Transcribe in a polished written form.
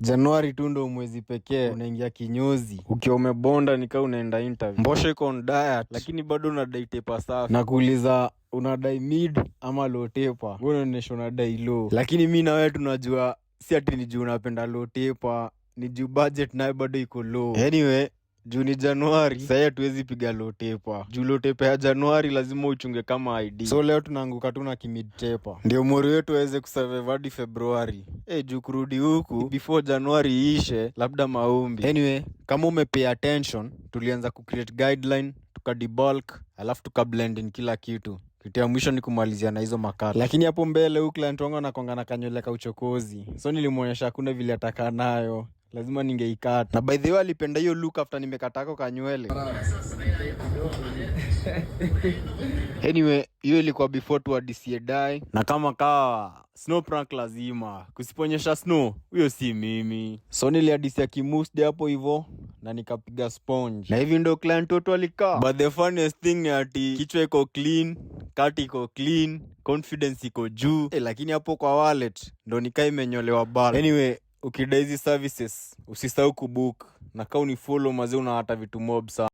Januari tu ndo mwezi pekee unaingia kinyozi ukiwa umebonda nika unaenda interview. Mbosho iko on diet lakini bado unadai taper safi. Na kuuliza unadai mid ama low taper. Wewe unaonyesha unadai low. Lakini mimi na wewe tunajua si ati ni juu unapenda low taper, ni juu budget nayo bado iko low. Anyway, juu ni Januari, sasa hatuwezi piga low taper. Juu low taper ya Januari lazima uchunge kama ID. So leo tunaanguka tu na kimid taper. Ndio mori wetu aweze kusurvive hadi Februari. Juu kurudi huku before Januari iishe, labda maombi. Anyway, kama umepay attention, tulianza kucreate guideline, tukadebulk, alafu tukablend in kila kitu. Kitu ya mwisho ni kumalizia na hizo makata. Lakini hapo mbele huyu client wangu anakuanga na kanywele ka uchokozi. So nilimuonyesha hakuna vile ataka nayo. Lazima ningeikata. Na by the way alipenda hiyo look after nimekatako kanywele. Anyway, hiyo ilikuwa before tuhadisie dye. Na kama kawa snow prank lazima. Kusiponyesha snow, huyo si mimi. So nilihadisia kimusde hapo hivyo na nikapiga sponge. Na hivi ndo client wetu alikaa. But the funniest thing ni ati kichwa iko clean, kati iko clean, confidence iko juu. Lakini hapo kwa wallet ndo nikaa imenyolewa bala. Anyway, ukidai hizi services usisahau kubook na kama unifollow mazee unapata vitu mob sana.